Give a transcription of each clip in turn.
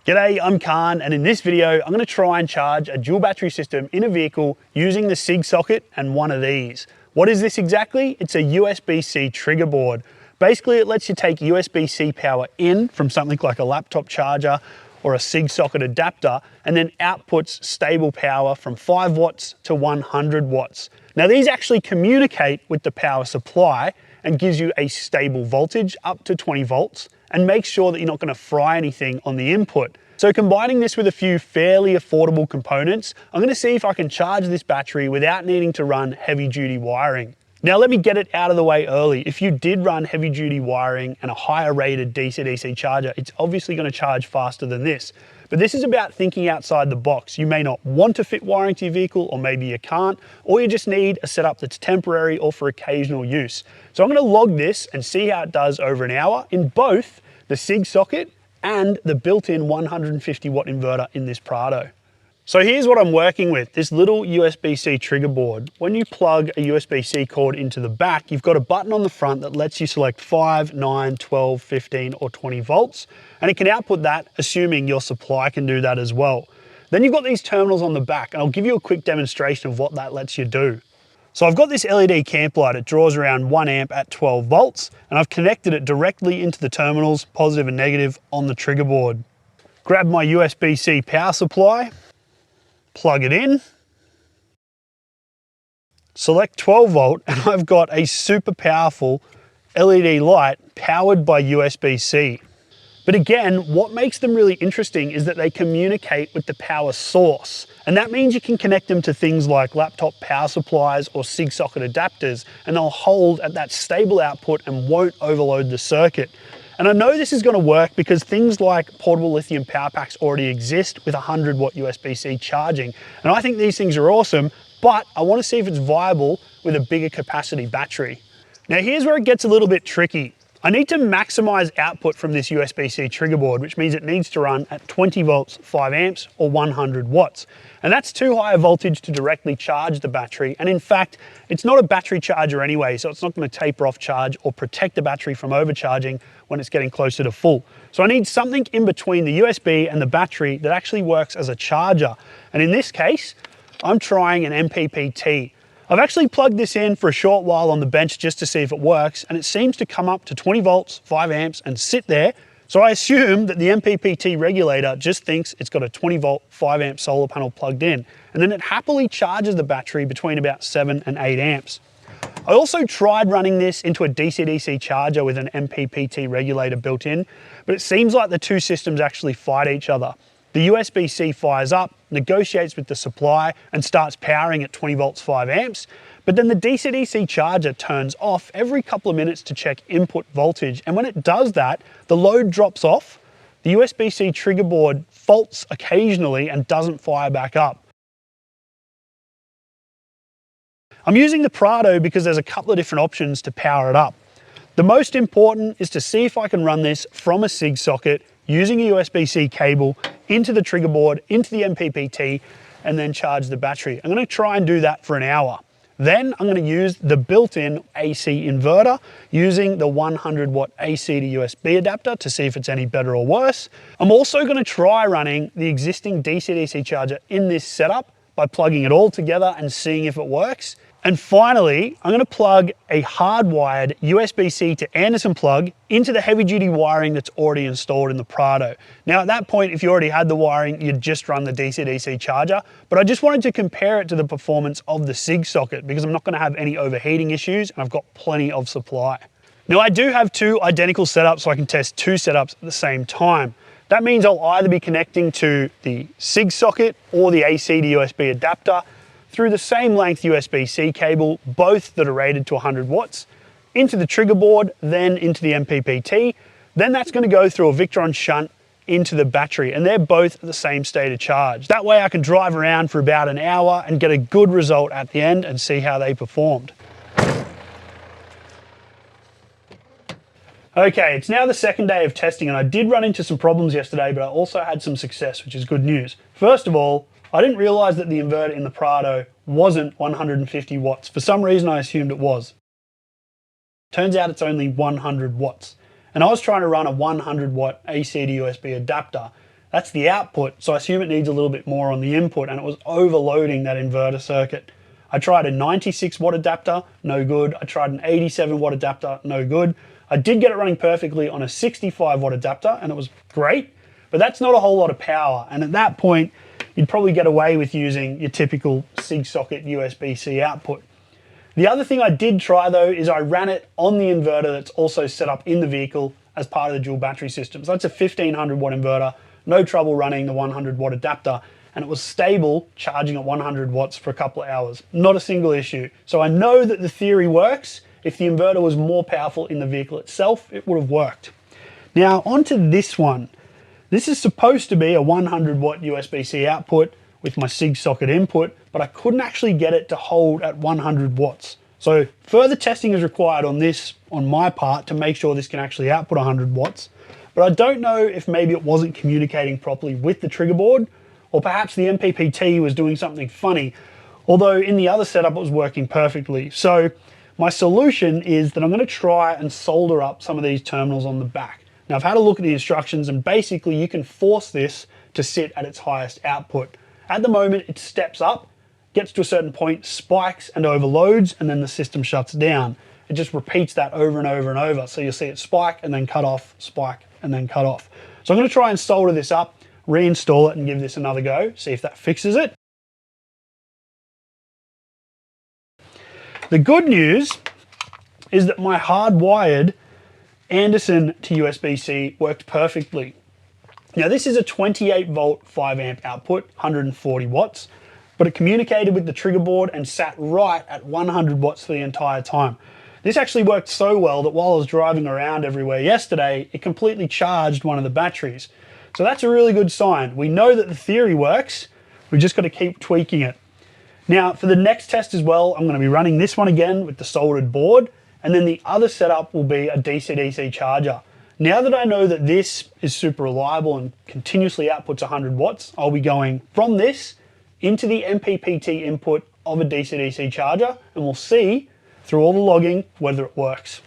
G'day, I'm Cahn, and in this video, I'm going to try and charge a dual battery system in a vehicle using the SIG socket and one of these. What is this exactly? It's a USB-C trigger board. Basically, it lets you take USB-C power in from something like a laptop charger or a SIG socket adapter, and then outputs stable power from 5 watts to 100 watts. Now, these actually communicate with the power supply and gives you a stable voltage up to 20 volts and makes sure that you're not going to fry anything on the input. So combining this with a few fairly affordable components, I'm going to see if I can charge this battery without needing to run heavy duty wiring. Now let me get it out of the way early. If you did run heavy duty wiring and a higher rated DCDC charger, it's obviously going to charge faster than this. But this is about thinking outside the box. You may not want to fit wiring to your vehicle, or maybe you can't, or you just need a setup that's temporary or for occasional use. So I'm going to log this and see how it does over an hour in both the SIG socket and the built-in 150 watt inverter in this Prado. So here's what I'm working with, this little USB-C trigger board. When you plug a USB-C cord into the back, you've got a button on the front that lets you select 5, 9, 12, 15 or 20 volts, and it can output that, assuming your supply can do that as well. Then you've got these terminals on the back, and I'll give you a quick demonstration of what that lets you do. So I've got this LED camp light, it draws around 1 amp at 12 volts, and I've connected it directly into the terminals, positive and negative, on the trigger board. Grab my USB-C power supply, plug it in, select 12 volt, and I've got a super powerful LED light powered by USB-C. But again, what makes them really interesting is that they communicate with the power source. And that means you can connect them to things like laptop power supplies or SIG socket adapters, and they'll hold at that stable output and won't overload the circuit. And I know this is going to work because things like portable lithium power packs already exist with 100 watt USB-C charging. And I think these things are awesome, but I want to see if it's viable with a bigger capacity battery. Now here's where it gets a little bit tricky. I need to maximize output from this USB-C trigger board, which means it needs to run at 20 volts, 5 amps, or 100 watts. And that's too high a voltage to directly charge the battery. And in fact, it's not a battery charger anyway, so it's not going to taper off charge or protect the battery from overcharging when it's getting closer to full. So I need something in between the USB and the battery that actually works as a charger. And in this case, I'm trying an MPPT. I've actually plugged this in for a short while on the bench just to see if it works, and it seems to come up to 20 volts, 5 amps, and sit there. So I assume that the MPPT regulator just thinks it's got a 20 volt, 5 amp solar panel plugged in, and then it happily charges the battery between about 7 and 8 amps. I also tried running this into a DC-DC charger with an MPPT regulator built in, but it seems like the two systems actually fight each other. The USB-C fires up, negotiates with the supply, and starts powering at 20 volts, 5 amps. But then the DC-DC charger turns off every couple of minutes to check input voltage. And when it does that, the load drops off, the USB-C trigger board faults occasionally and doesn't fire back up. I'm using the Prado because there's a couple of different options to power it up. The most important is to see if I can run this from a SIG socket using a USB-C cable into the trigger board, into the MPPT, and then charge the battery. I'm going to try and do that for an hour. Then I'm going to use the built-in AC inverter using the 100 watt AC to USB adapter to see if it's any better or worse. I'm also going to try running the existing DC-DC charger in this setup by plugging it all together and seeing if it works. And finally, I'm going to plug a hardwired USB-C to Anderson plug into the heavy-duty wiring that's already installed in the Prado. Now at that point, if you already had the wiring, you'd just run the DC-DC charger, but I just wanted to compare it to the performance of the SIG socket because I'm not going to have any overheating issues and I've got plenty of supply. Now I do have two identical setups, so I can test two setups at the same time. That means I'll either be connecting to the SIG socket or the AC to USB adapter through the same length USB-C cable, both that are rated to 100 watts, into the trigger board, then into the MPPT. Then that's going to go through a Victron shunt into the battery, and they're both at the same state of charge. That way I can drive around for about an hour and get a good result at the end and see how they performed. Okay, it's now the second day of testing, and I did run into some problems yesterday, but I also had some success, which is good news. First of all, I didn't realize that the inverter in the Prado wasn't 150 watts. For some reason, I assumed it was. Turns out it's only 100 watts. And I was trying to run a 100 watt AC to USB adapter, That's the output, so I assume it needs a little bit more on the input, and it was overloading that inverter circuit. I tried a 96 watt adapter, no good. I tried an 87 watt adapter, no good. I did get it running perfectly on a 65 watt adapter, and it was great, but that's not a whole lot of power. And at that point, you'd probably get away with using your typical SIG socket USB-C output. The other thing I did try though is I ran it on the inverter that's also set up in the vehicle as part of the dual battery system. So that's a 1500 watt inverter, no trouble running the 100 watt adapter, and it was stable charging at 100 watts for a couple of hours. Not a single issue. So I know that the theory works. If the inverter was more powerful in the vehicle itself, it would have worked. Now onto this one. This is supposed to be a 100 watt USB-C output with my SIG socket input, but I couldn't actually get it to hold at 100 watts. So further testing is required on this on my part to make sure this can actually output 100 watts. But I don't know if maybe it wasn't communicating properly with the trigger board, or perhaps the MPPT was doing something funny, although in the other setup it was working perfectly. So my solution is that I'm going to try and solder up some of these terminals on the back. Now I've had a look at the instructions, and basically you can force this to sit at its highest output. At the moment it steps up, gets to a certain point, spikes and overloads, and then the system shuts down. It just repeats that over and over and over. So you'll see it spike and then cut off, spike and then cut off. So I'm going to try and solder this up, reinstall it and give this another go, see if that fixes it. The good news is that my hardwired Anderson to USB-C worked perfectly. Now this is a 28 volt 5 amp output, 140 watts, but it communicated with the trigger board and sat right at 100 watts for the entire time. This actually worked so well that while I was driving around everywhere yesterday, it completely charged one of the batteries. So that's a really good sign. We know that the theory works, we've just got to keep tweaking it. Now for the next test as well, I'm going to be running this one again with the soldered board, and then the other setup will be a DCDC charger. Now that I know that this is super reliable and continuously outputs 100 watts, I'll be going from this into the MPPT input of a DCDC charger, and we'll see through all the logging whether it works.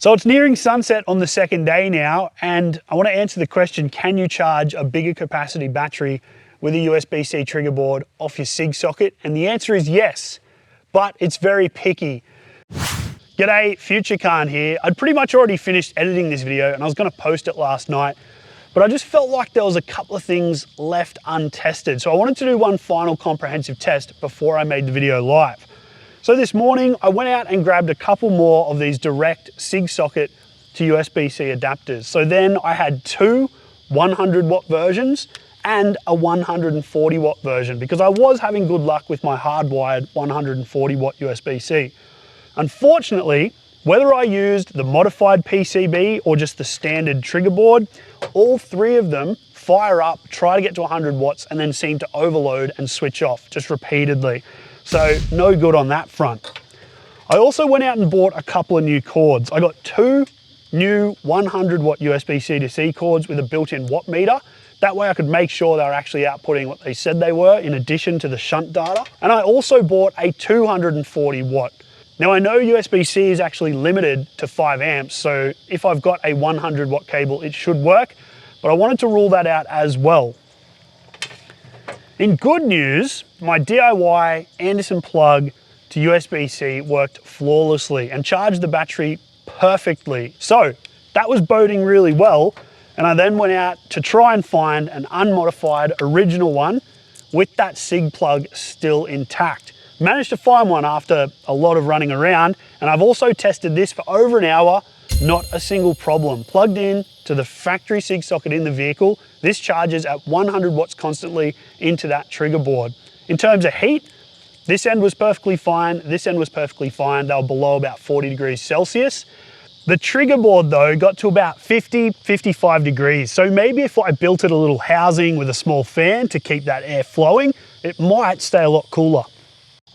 So it's nearing sunset on the second day now, and I want to answer the question, can you charge a bigger capacity battery with a USB-C trigger board off your SIG socket? And the answer is yes, but it's very picky. G'day, Future Cahn here. I'd pretty much already finished editing this video and I was going to post it last night, but I just felt like there was a couple of things left untested. So I wanted to do one final comprehensive test before I made the video live. So this morning I went out and grabbed a couple more of these direct SIG socket to USB-C adapters. So then I had two 100 watt versions and a 140 watt version, because I was having good luck with my hardwired 140 watt USB-C. Unfortunately, whether I used the modified PCB or just the standard trigger board, all three of them fire up, try to get to 100 watts, and then seem to overload and switch off just repeatedly. So no good on that front. I also went out and bought a couple of new cords. I got two new 100 watt USB-C to C cords with a built-in watt meter. That way I could make sure they were actually outputting what they said they were, in addition to the shunt data. And I also bought a 240 watt. Now I know USB-C is actually limited to 5 amps, so if I've got a 100 watt cable, it should work, but I wanted to rule that out as well. In good news, my DIY Anderson plug to USB-C worked flawlessly and charged the battery perfectly. So that was boding really well, and I then went out to try and find an unmodified original one with that SIG plug still intact. Managed to find one after a lot of running around, and I've also tested this for over an hour, not a single problem. Plugged in to the factory SIG socket in the vehicle, this charges at 100 watts constantly into that trigger board. In terms of heat, this end was perfectly fine, this end was perfectly fine. They were below about 40 degrees Celsius. The trigger board though got to about 50, 55 degrees. So maybe if I built it a little housing with a small fan to keep that air flowing, it might stay a lot cooler.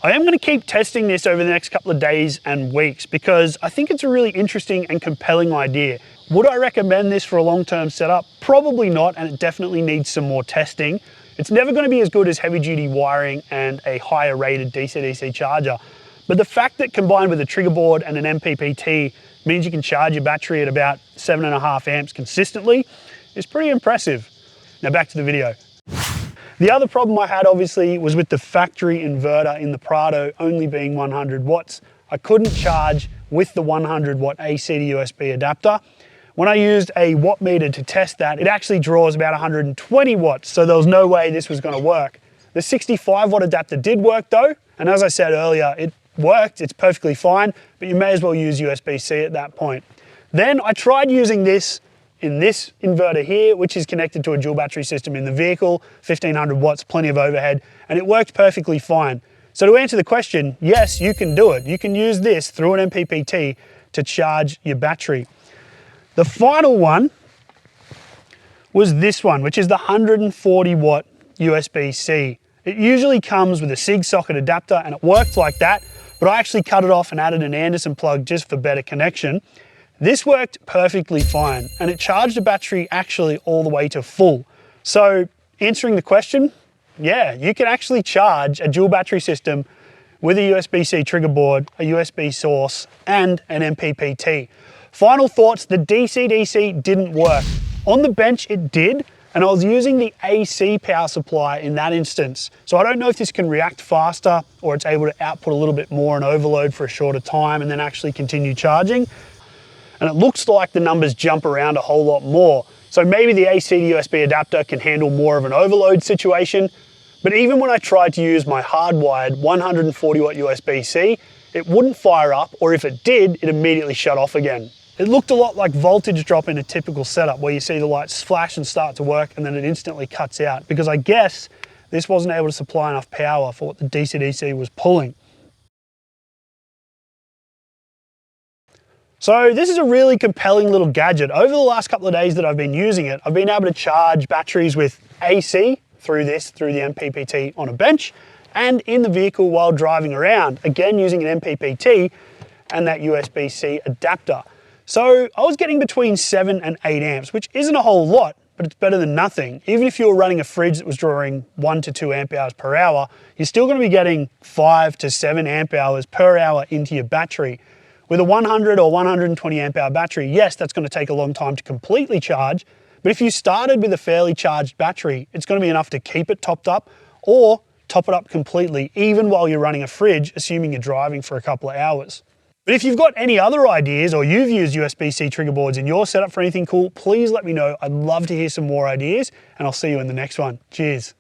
I am going to keep testing this over the next couple of days and weeks because I think it's a really interesting and compelling idea. Would I recommend this for a long-term setup? Probably not, and it definitely needs some more testing. It's never going to be as good as heavy-duty wiring and a higher rated DC-DC charger. But the fact that combined with a trigger board and an MPPT means you can charge your battery at about 7.5 amps consistently is pretty impressive. Now back to the video. The other problem I had obviously was with the factory inverter in the Prado only being 100 watts. I couldn't charge with the 100 watt AC to USB adapter. When I used a watt meter to test that, it actually draws about 120 watts, so there was no way this was going to work. The 65 watt adapter did work though, and as I said earlier, it worked, it's perfectly fine, but you may as well use USB-C at that point. Then I tried using this in this inverter here, which is connected to a dual battery system in the vehicle, 1500 watts, plenty of overhead, and it worked perfectly fine. So to answer the question, yes, you can do it. You can use this through an MPPT to charge your battery. The final one was this one, which is the 140 watt USB-C. It usually comes with a SIG socket adapter and it worked like that, but I actually cut it off and added an Anderson plug just for better connection. This worked perfectly fine and it charged the battery actually all the way to full. So answering the question, yeah, you can actually charge a dual battery system with a USB-C trigger board, a USB source, and an MPPT. Final thoughts, the DCDC didn't work. On the bench it did, and I was using the AC power supply in that instance. So I don't know if this can react faster or it's able to output a little bit more and overload for a shorter time and then actually continue charging. And it looks like the numbers jump around a whole lot more. So maybe the AC to USB adapter can handle more of an overload situation. But even when I tried to use my hardwired 140 watt USB-C, it wouldn't fire up, or if it did, it immediately shut off again. It looked a lot like voltage drop in a typical setup where you see the lights flash and start to work and then it instantly cuts out, because I guess this wasn't able to supply enough power for what the DCDC was pulling. So this is a really compelling little gadget. Over the last couple of days that I've been using it, I've been able to charge batteries with AC through the MPPT on a bench and in the vehicle while driving around, again using an MPPT and that USB-C adapter. So I was getting between 7 and 8 amps, which isn't a whole lot, but it's better than nothing. Even if you were running a fridge that was drawing 1 to 2 amp hours per hour, you're still going to be getting 5 to 7 amp hours per hour into your battery. With a 100 or 120 amp hour battery, yes, that's going to take a long time to completely charge, but if you started with a fairly charged battery, it's going to be enough to keep it topped up or top it up completely, even while you're running a fridge, assuming you're driving for a couple of hours. But if you've got any other ideas or you've used USB-C trigger boards in your setup for anything cool, please let me know. I'd love to hear some more ideas and I'll see you in the next one. Cheers.